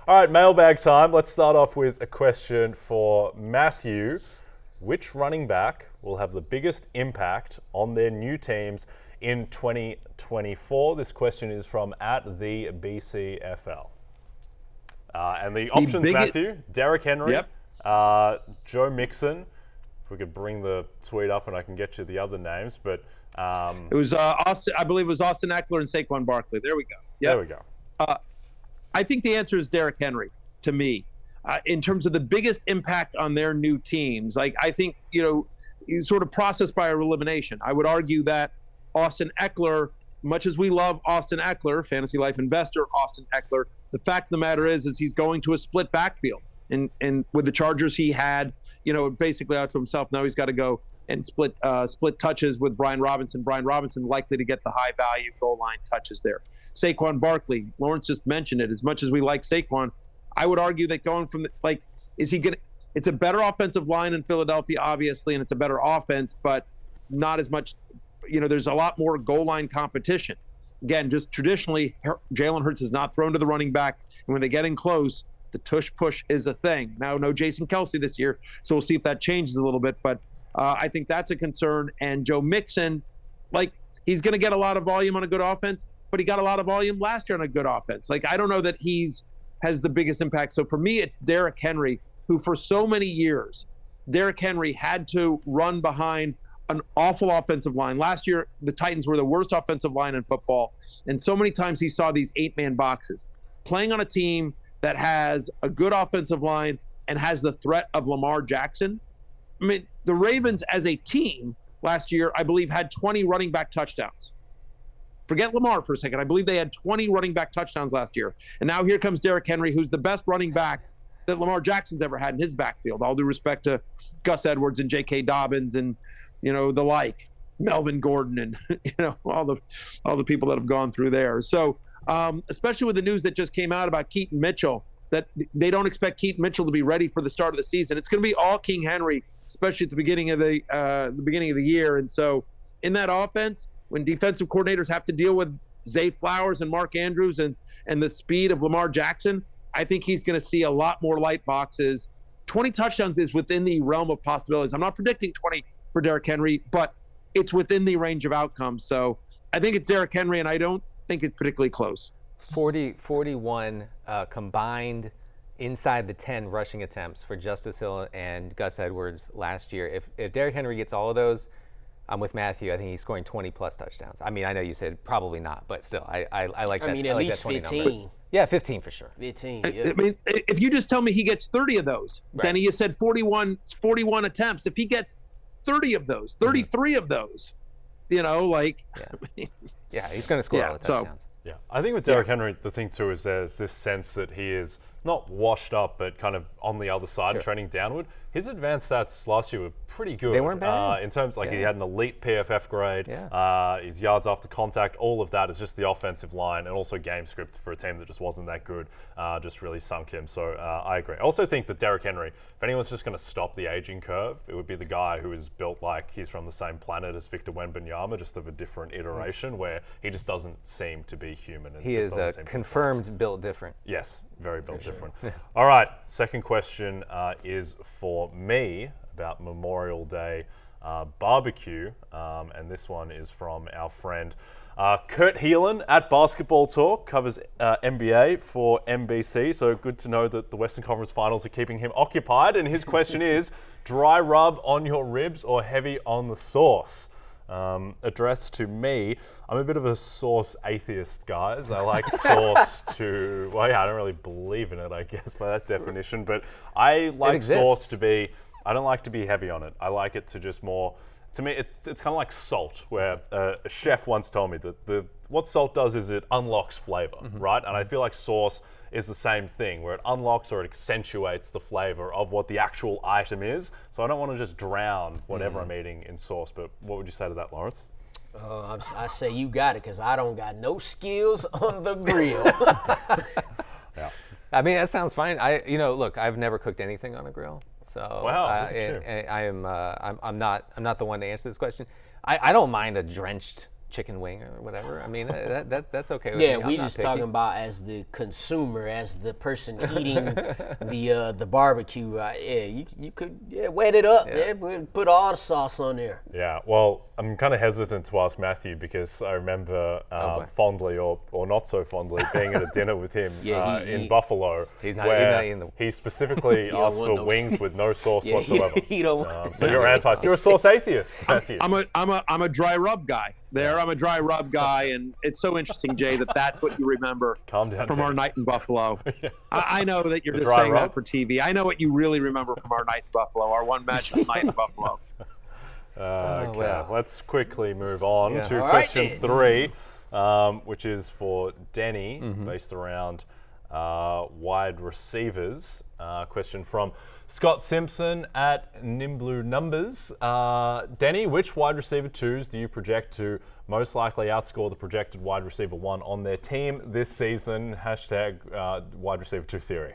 All right, mailbag time. Let's start off with a question for Matthew. Which running back will have the biggest impact on their new teams in 2024? This question is from @the BCFL. And the options, Matthew, Derrick Henry, Joe Mixon. If we could bring the tweet up and I can get you the other names, but it was Austin. I believe it was Austin Eckler and Saquon Barkley. There we go. Yep. There we go. I think the answer is Derrick Henry to me. In terms of the biggest impact on their new teams, like I think, he's sort of processed by elimination. I would argue that Austin Eckler, much as we love Austin Eckler, fantasy life investor Austin Eckler, the fact of the matter is he's going to a split backfield. And with the Chargers, he had, basically out to himself. Now he's got to go and split touches with Brian Robinson. Brian Robinson likely to get the high value goal line touches there. Saquon Barkley, Lawrence just mentioned it. As much as we like Saquon, I would argue that going from it's a better offensive line in Philadelphia, obviously, and it's a better offense, but not as much, there's a lot more goal line competition. Again, just traditionally, Jalen Hurts has not thrown to the running back, and when they get in close, the tush push is a thing. Now, no Jason Kelce this year, so we'll see if that changes a little bit, but I think that's a concern. And Joe Mixon, he's going to get a lot of volume on a good offense, but he got a lot of volume last year on a good offense. I don't know that has the biggest impact. So for me, it's Derrick Henry, who for so many years, Derrick Henry had to run behind an awful offensive line. Last year, the Titans were the worst offensive line in football. And so many times he saw these 8-man boxes. Playing on a team that has a good offensive line and has the threat of Lamar Jackson. I mean, the Ravens as a team last year, I believe, had 20 running back touchdowns. Forget Lamar for a second. I believe they had 20 running back touchdowns last year. And now here comes Derrick Henry, who's the best running back that Lamar Jackson's ever had in his backfield. All due respect to Gus Edwards and J.K. Dobbins and, the like, Melvin Gordon and, all the people that have gone through there. So especially with the news that just came out about Keaton Mitchell, that they don't expect Keaton Mitchell to be ready for the start of the season. It's going to be all King Henry, especially at the beginning of the year. And so in that offense, when defensive coordinators have to deal with Zay Flowers and Mark Andrews and the speed of Lamar Jackson, I think he's going to see a lot more light boxes. 20 touchdowns is within the realm of possibilities. I'm not predicting 20 for Derrick Henry, but it's within the range of outcomes. So I think it's Derrick Henry, and I don't think it's particularly close. 41 combined inside the 10 rushing attempts for Justice Hill and Gus Edwards last year. If Derrick Henry gets all of those, I'm with Matthew. I think he's scoring 20-plus touchdowns. I mean, I know you said probably not, but still, I like that. I mean, at least 15. Yeah, 15 for sure. 15, yeah. I mean, if you just tell me he gets 30 of those, then he has said 41 attempts. If he gets 30 of those, 33 of those, Yeah, he's going to score all the touchdowns. Yeah, I think with Derrick Henry, the thing too is there's this sense that he is not washed up, but kind of on the other side, trending downward. His advanced stats last year were pretty good. They weren't bad. In terms, he had an elite PFF grade. Yeah. His yards after contact, all of that is just the offensive line and also game script for a team that just wasn't that good, just really sunk him. So I agree. I also think that Derrick Henry, if anyone's just going to stop the aging curve, it would be the guy who is built like he's from the same planet as Victor Wembanyama, just of a different iteration where he just doesn't seem to be human. And he is confirmed built different. Yes, very built different. All right, second question is for me about Memorial Day barbecue, and this one is from our friend Kurt Heelan at Basketball Talk, covers NBA for NBC, so good to know that the Western Conference Finals are keeping him occupied, and his question is, dry rub on your ribs or heavy on the sauce? Addressed to me, I'm a bit of a sauce atheist, guys. I like sauce to, I don't really believe in it, I guess, by that definition, but I like sauce to be, I don't like to be heavy on it. I like it to just more, to me, it's kind of like salt, where a chef once told me that what salt does is it unlocks flavor, right? And I feel like sauce is the same thing, where it unlocks or it accentuates the flavor of what the actual item is. So I don't want to just drown whatever I'm eating in sauce. But what would you say to that, Lawrence? I say you got it, because I don't got no skills on the grill. Yeah. I mean, that sounds fine. Look, I've never cooked anything on a grill. So wow, I'm not the one to answer this question. I don't mind a drenched chicken wing or whatever. I mean, that's okay with Yeah, me. we just talking about as the consumer, as the person eating the barbecue. You could wet it up. Yeah. Put all the sauce on there. Yeah, well, I'm kind of hesitant to ask Matthew because I remember fondly or not so fondly being at a dinner with him in Buffalo, where he specifically asked for wings with no sauce whatsoever. He don't want So you're you're a sauce atheist, Matthew. I'm a dry rub guy. I'm a dry rub guy, and it's so interesting, Jay, that's what you remember Calm down, from Jay. our night in Buffalo. I know that you're just saying that for TV. I know what you really remember from our night in Buffalo, our one magical night in Buffalo. Okay, wow. Let's quickly move on to All question right. 3, which is for Denny, based around wide receivers. Question from Scott Simpson at Nimblu Numbers. Denny, which wide receiver 2s do you project to most likely outscore the projected wide receiver 1 on their team this season? Hashtag wide receiver 2 theory.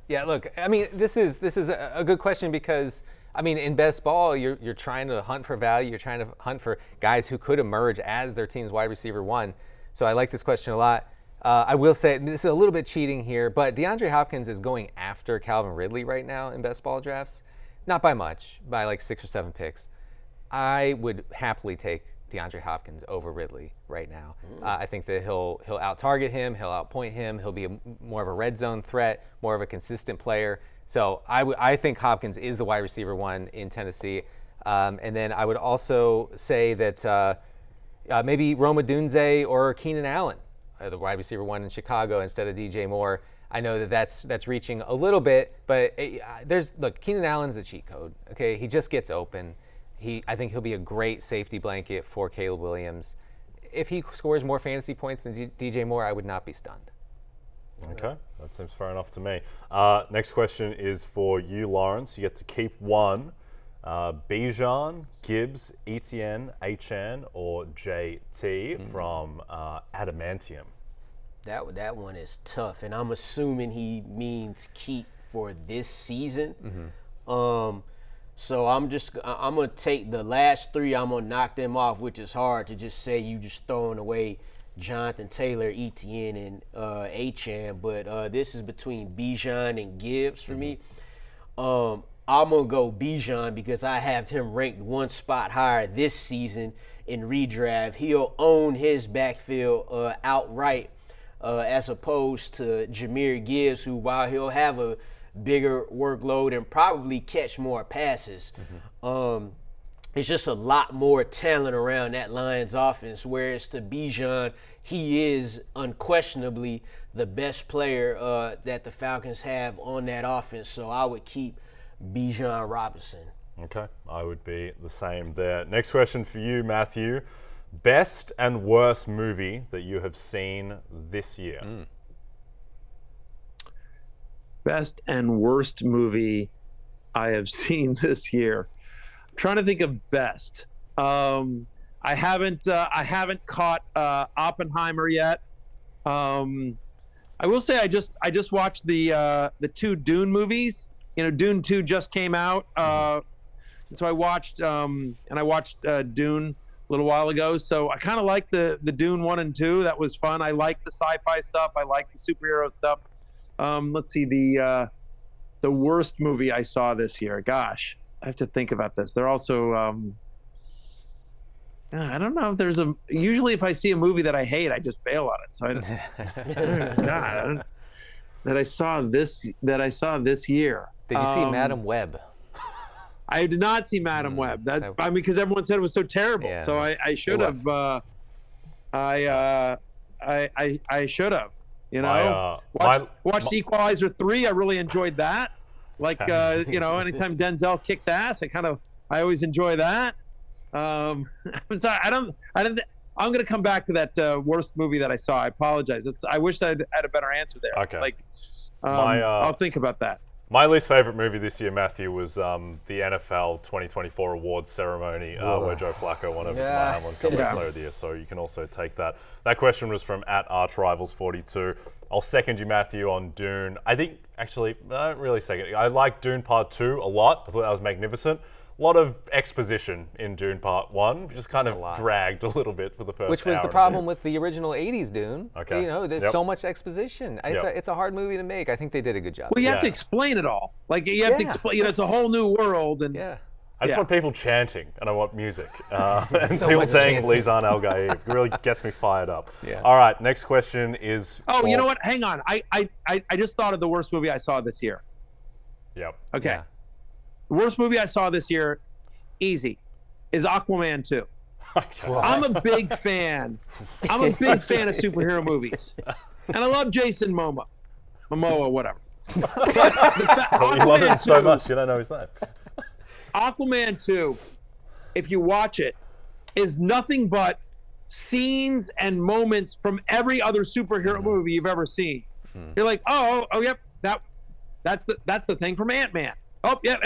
Yeah. Look, I mean, this is a good question because, I mean, in best ball, you're trying to hunt for value. You're trying to hunt for guys who could emerge as their team's wide receiver 1. So I like this question a lot. I will say this is a little bit cheating here, but DeAndre Hopkins is going after Calvin Ridley right now in best ball drafts. Not by much, by like 6 or 7 picks. I would happily take DeAndre Hopkins over Ridley right now. I think that he'll out-target him, he'll outpoint him, he'll be more of a red zone threat, more of a consistent player. So I think Hopkins is the wide receiver 1 in Tennessee. And then I would also say that maybe Rome Odunze or Keenan Allen, the wide receiver 1 in Chicago instead of DJ Moore. I know that's reaching a little bit, but look, Keenan Allen's a cheat code. Okay, he just gets open. I think he'll be a great safety blanket for Caleb Williams. If he scores more fantasy points than DJ Moore, I would not be stunned. Okay, that seems fair enough to me. Next question is for you, Lawrence. You get to keep one. Bijan, Gibbs, Etienne, Achan, or JT from Adamantium. That one is tough, and I'm assuming he means keep for this season. So I'm gonna take the last 3. I'm gonna knock them off, which is hard to just say. You just throwing away Jonathan Taylor, Etienne, and Achan, but this is between Bijan and Gibbs for me. I'm going to go Bijan because I have him ranked 1 spot higher this season in redraft. He'll own his backfield outright as opposed to Jahmyr Gibbs, who, while he'll have a bigger workload and probably catch more passes, it's just a lot more talent around that Lions offense, whereas to Bijan, he is unquestionably the best player that the Falcons have on that offense. So I would keep Bijan Robinson. Okay, I would be the same there. Next question for you, Matthew. Best and worst movie that you have seen this year? Best and worst movie I have seen this year. I'm trying to think of best. I haven't caught Oppenheimer yet. I will say I just watched the 2 Dune movies. Dune 2 just came out, so I watched Dune a little while ago. So I kind of like the Dune 1 and 2. That was fun. I like the sci-fi stuff. I like the superhero stuff. Let's see, the worst movie I saw this year. Gosh, I have to think about this. They're also I don't know if there's usually if I see a movie that I hate, I just bail on it. So God, that I saw this year. Did you see Madam Web? I did not see Madam Web. Because everyone said it was so terrible. Yeah, so I should have. I should have. Watched Equalizer 3. I really enjoyed that. Like anytime Denzel kicks ass, I always enjoy that. I'm sorry. I'm going to come back to that worst movie that I saw. I apologize. I wish I had a better answer there. Okay. I'll think about that. My least favorite movie this year, Matthew, was the NFL 2024 awards ceremony where Joe Flacco won over Tamar Hamlin, comeback player of the year. So you can also take that. That question was from @ArchRivals42. I'll second you, Matthew, on Dune. I think, actually, I don't really second it. I like Dune Part 2 a lot. I thought that was magnificent. lot of exposition in Dune Part 1. Just kind of dragged a little bit for the first Which was hour the and a problem bit. with the original 80s Dune. Okay. You know, there's Yep. so much exposition. It's a hard movie to make. I think they did a good job. Well, you have to Yeah. explain it all. Like you have to explain. You know, it's a whole new world, and Yeah. I just Yeah. want people chanting, and I want music. And So people much saying chanting. Lizan Al Gaib. It really gets me fired up. Yeah. All right, next question is. oh, you for- know what? Hang on. I just thought of the worst movie I saw this year. Yep. Okay. Yeah. The worst movie I saw this year, easy, is Aquaman 2. I'm a big fan. I'm a big fan of superhero movies. And I love Jason Momoa, whatever. You love him so much, you don't know his name. Aquaman 2, if you watch it, is nothing but scenes and moments from every other superhero movie you've ever seen. You're like, oh, yep, that's the thing from Ant-Man. Oh, yeah,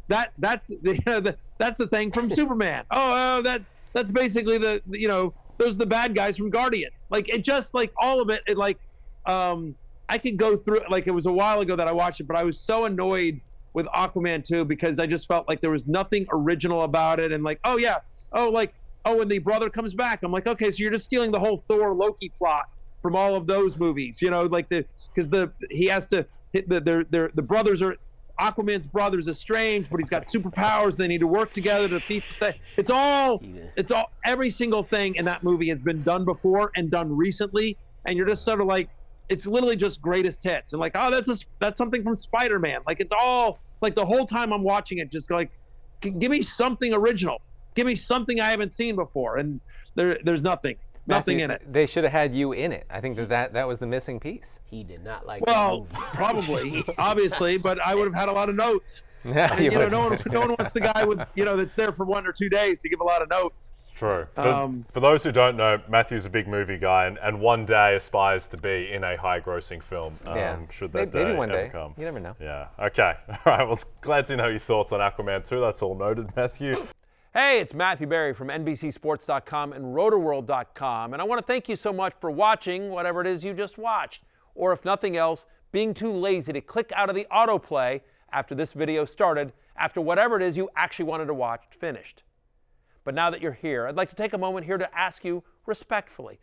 that's the thing from Superman. Oh, that's basically those are the bad guys from Guardians. Like it just like all of it. It like I could go through it. Like it was a while ago that I watched it, but I was so annoyed with Aquaman 2 because I just felt like there was nothing original about it. And like, when the brother comes back, I'm like, okay, so you're just stealing the whole Thor Loki plot from all of those movies, like he has to hit the brothers are Aquaman's brothers estranged, but he's got superpowers. They need to work together to defeat the thing. It's all every single thing in that movie has been done before and done recently, and you're just sort of like, it's literally just greatest hits and like, oh, that's something from Spider-Man. Like it's all like the whole time I'm watching it, just like, give me something original, give me something I haven't seen before, and there's nothing in it. They should have had you in it. I think that was the missing piece. He did not like that Well, movie. probably, obviously, but I would have had a lot of notes. Yeah, And, no one wants the guy with that's there for 1 or 2 days to give a lot of notes. True. For those who don't know, Matthew's a big movie guy and one day aspires to be in a high-grossing film. Should that maybe day one ever day. come. You never know. Yeah. Okay. All right. Well, glad to know your thoughts on Aquaman 2. That's all noted, Matthew. Hey, it's Matthew Berry from NBCSports.com and RotorWorld.com, and I want to thank you so much for watching whatever it is you just watched, or if nothing else, being too lazy to click out of the autoplay after this video started, after whatever it is you actually wanted to watch finished. But now that you're here, I'd like to take a moment here to ask you respectfully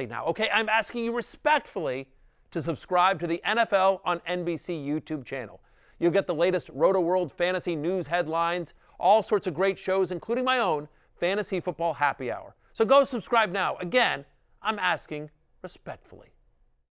now, okay? I'm asking you respectfully to subscribe to the NFL on NBC YouTube channel. You'll get the latest Roto-World fantasy news headlines, all sorts of great shows, including my own Fantasy Football Happy Hour. So go subscribe now. Again, I'm asking respectfully.